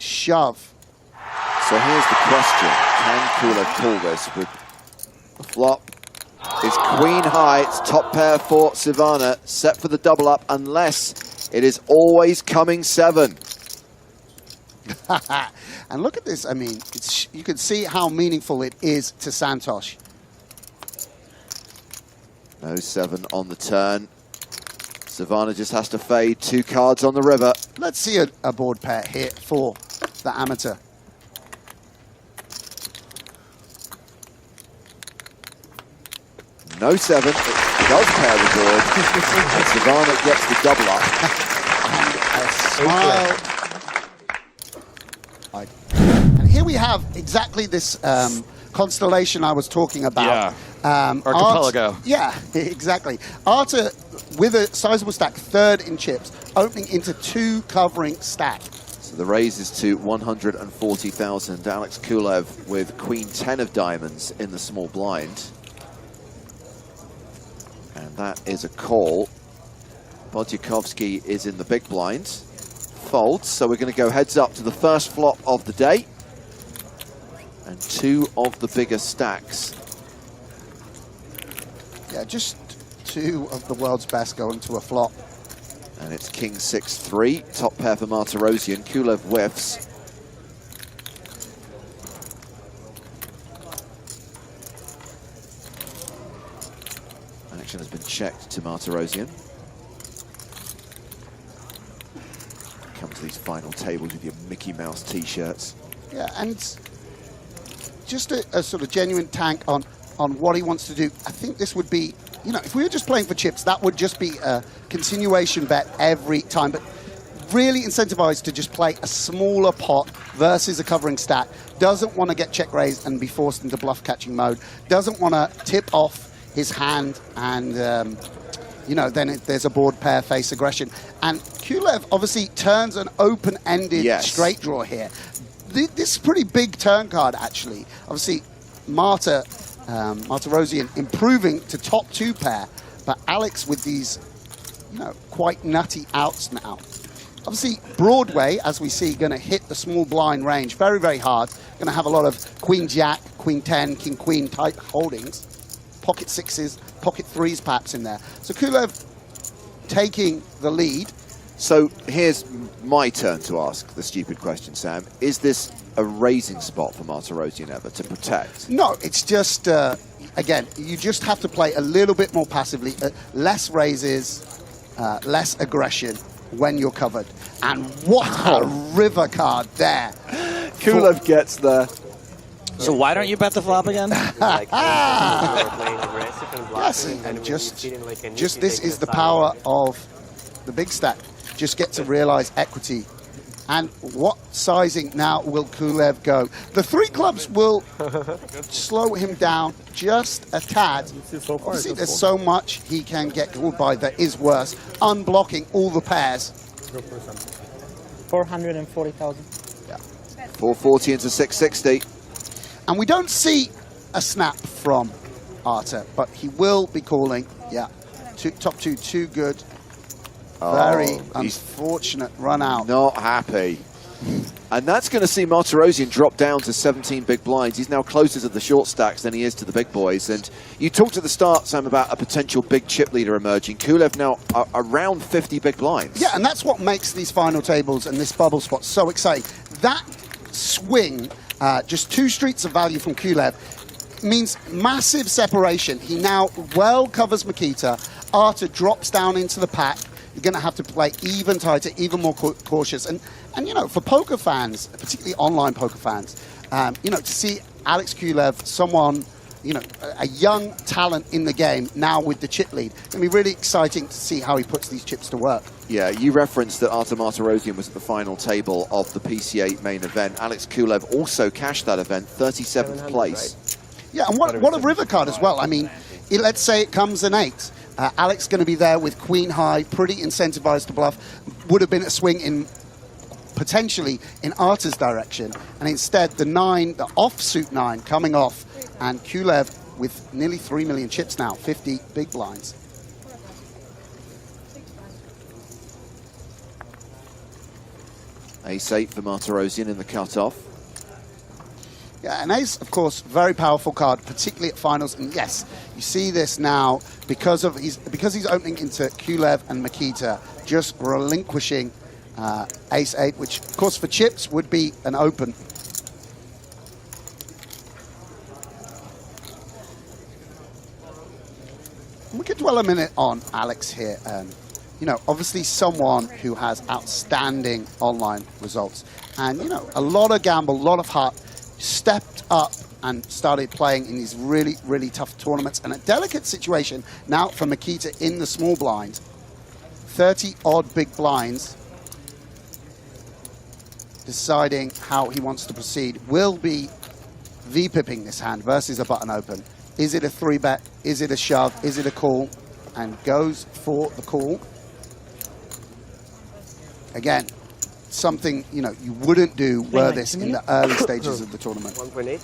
shove. So here's the question. Can Kulev call this with the flop? It's queen high, it's top pair for Silvana, set for the double up, unless it is always coming 7. And look at this, I mean, you can see how meaningful it is to Santosh. No 7 on the turn. Silvana just has to fade 2 cards on the river. Let's see a board pair here for the amateur. No 7, it does pair the board. And Silvana gets the double up. And a smile. And here we have exactly this constellation I was talking about. Yeah. Archipelago. Yeah, exactly. Arta with a sizable stack, 3rd in chips, opening into 2 covering stack. So the raise is to 140,000. Alex Kulev with queen 10 of diamonds in the small blind. And that is a call. Bodyakovsky is in the big blind. Folds, so we're going to go heads up to the first flop of the day. And 2 of the bigger stacks. Yeah, just 2 of the world's best going to a flop. And it's king 6-3, top pair for Martirosyan. Kulev whiffs. Action has been checked to Martirosyan. Come to these final tables with your Mickey Mouse t-shirts. Yeah, and just a sort of genuine tank on what he wants to do. I think this would be, you know, if we were just playing for chips, that would just be a continuation bet every time. But really incentivized to just play a smaller pot versus a covering stack. Doesn't want to get check raised and be forced into bluff catching mode. Doesn't want to tip off his hand and, you know, then there's a board pair face aggression. And Kulev obviously turns an open-ended straight draw here. This is a pretty big turn card, actually. Obviously, Martirosyan improving to top 2 pair, but Alex with these, you know, quite nutty outs now. Obviously, Broadway, as we see, going to hit the small blind range very, very hard. Going to have a lot of queen jack, queen 10, king queen type holdings. Pocket 6s, pocket 3s perhaps in there. So Kulev taking the lead. So here's my turn to ask the stupid question, Sam. Is this a raising spot for Martirosyan ever to protect? No, it's just, again, you just have to play a little bit more passively. Less raises, less aggression when you're covered. And what a river card there. Kulev gets the... So why don't you bet the flop again? Yes, and just this is the power of the big stack. Just get to realize equity. And what sizing now will Kulev go? The 3 clubs will slow him down just a tad. Obviously, there's so much he can get called by that is worse. Unblocking all the pairs. 440,000. Yeah. 440 into 660. And we don't see a snap from Arta, but he will be calling. Yeah, top 2, too good. Very unfortunate run out. Not happy. And that's going to see Martirosyan drop down to 17 big blinds. He's now closer to the short stacks than he is to the big boys. And you talked at the start, Sam, about a potential big chip leader emerging. Kulev now around 50 big blinds. Yeah, and that's what makes these final tables and this bubble spot so exciting. That swing, just 2 streets of value from Kulev, means massive separation. He now well covers Mikita. Arta drops down into the pack. You're going to have to play even tighter, even more cautious. And you know, for poker fans, particularly online poker fans, you know, to see Alex Kulev, someone, you know, a young talent in the game, now with the chip lead, it's going to be really exciting to see how he puts these chips to work. Yeah, you referenced that Arta Martirosyan was at the final table of the PCA main event. Alex Kulev also cashed that event, 37th place. Right? Yeah, and what a river card as well. I mean, let's say it comes an 8. Alex going to be there with queen high, pretty incentivized to bluff. Would have been a swing in potentially in Arta's direction, and instead the 9, the offsuit 9 coming off, and Kulev with nearly 3 million chips now, 50 big blinds. Ace-8 for Martirosian in the cutoff. Yeah, an ace, of course, very powerful card, particularly at finals. And yes, you see this now because he's opening into Kulev and Mikita, just relinquishing Ace-8, which, of course, for chips would be an open. We could dwell a minute on Alex here. You know, obviously someone who has outstanding online results. And, you know, a lot of gamble, a lot of heart, stepped up and started playing in these really, really tough tournaments. And a delicate situation now for Mikita in the small blind. 30-odd big blinds. Deciding how he wants to proceed. Will be V-pipping this hand versus a button open. Is it a 3-bet? Is it a shove? Is it a call? And goes for the call. Again, something, you know, you wouldn't do were this in the early stages of the tournament. 1.8.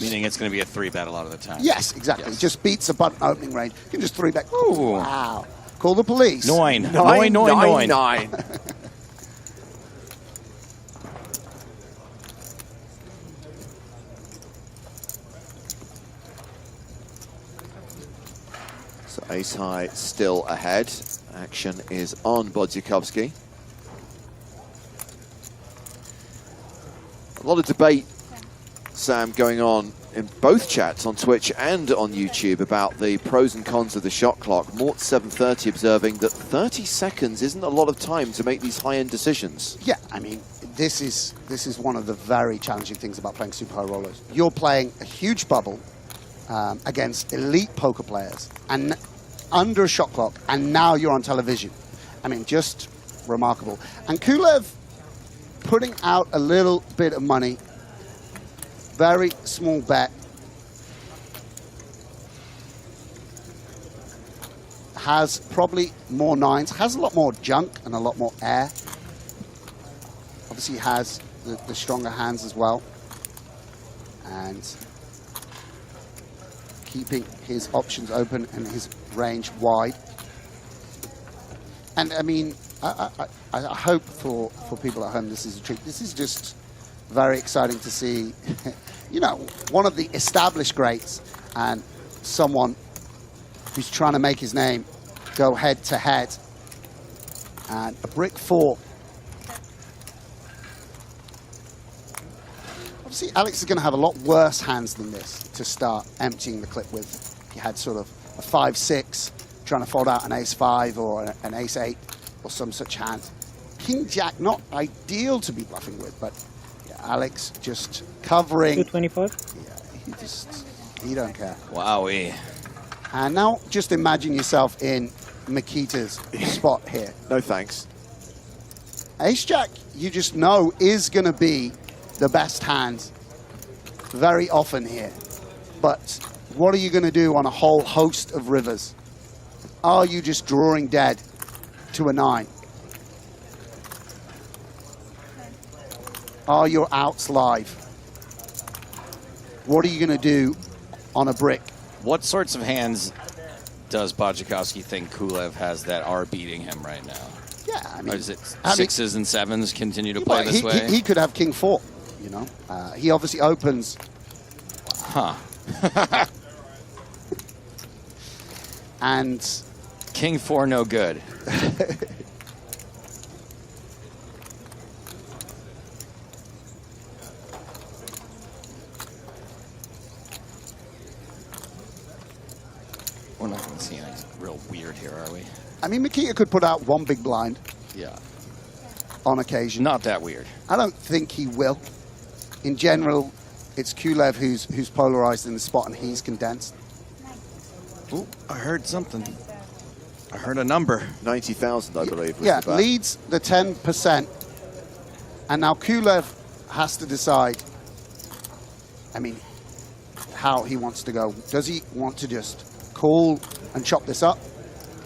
Meaning it's going to be a 3-bet a lot of the time. Yes, exactly. Yes. Just beats a button opening range. You can just 3-bet. Ooh. Wow. Call the police. Nine. So Ace High still ahead. Action is on Bodzikowski. A lot of debate, Sam, going on in both chats on Twitch and on YouTube about the pros and cons of the shot clock. Mort 730 observing that 30 seconds isn't a lot of time to make these high-end decisions. Yeah, I mean, this is one of the very challenging things about playing Super High Rollers. You're playing a huge bubble against elite poker players and under a shot clock, and now you're on television. I mean, just remarkable. And Kulev putting out a little bit of money, very small bet. Has probably more nines, has a lot more junk and a lot more air. Obviously has the stronger hands as well. And keeping his options open and his range wide. And I mean, I hope for people at home this is a treat. This is just very exciting to see, you know, one of the established greats and someone who's trying to make his name go head to head. And a brick 4. Obviously, Alex is going to have a lot worse hands than this to start emptying the clip with. He had sort of a 5-6, trying to fold out an ace-5 or an ace-8 or some such hand. King-Jack, not ideal to be bluffing with, but yeah, Alex just covering. 225. Yeah, he don't care. Wowee. And now just imagine yourself in Mikita's spot here. No thanks. Ace-Jack, you just know, is going to be the best hand very often here. But what are you going to do on a whole host of rivers? Are you just drawing dead to a 9? Are your outs live? What are you going to do on a brick? What sorts of hands does Bodzikowski think Kulev has that are beating him right now? Yeah, I mean, Or is it 6s and 7s continue to play well, this way? He could have King 4, you know. He obviously opens. Huh. And King 4 no good. We're not going to see anything real weird here, are we? I mean, Mikita could put out one big blind Yeah. on occasion. Not that weird. I don't think he will. In general, it's Kulev who's polarized in the spot and he's condensed. Ooh, I heard something. I heard a number. 90,000, I believe. Was Yeah, the bet. leads the 10%. And now Kulev has to decide, I mean, how he wants to go. Does he want to just call and chop this up?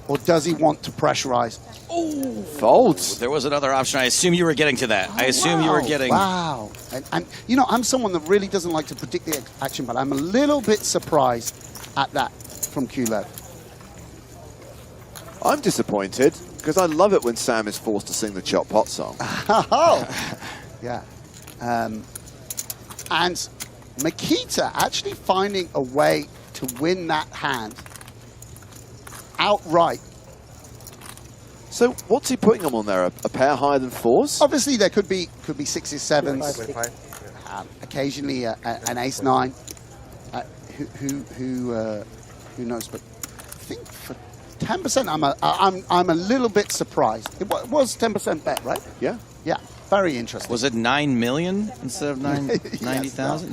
Or does he want to pressurize? Folds. There was another option. I assume you were getting to that. I assume you were getting... Wow. And, you know, I'm someone that really doesn't like to predict the action, but I'm a little bit surprised at that from Kulev. I'm disappointed because I love it when Sam is forced to sing the Chop Pot song. Oh, yeah. And Makita actually finding a way to win that hand outright. So what's he putting them on there? A pair higher than fours? Obviously, there could be sixes, sevens, occasionally an ace nine. Who knows? But I think for 10%, I'm a little bit surprised. It was 10% bet, right? Yeah. Yeah, very interesting. Was it 9 million instead of 90,000?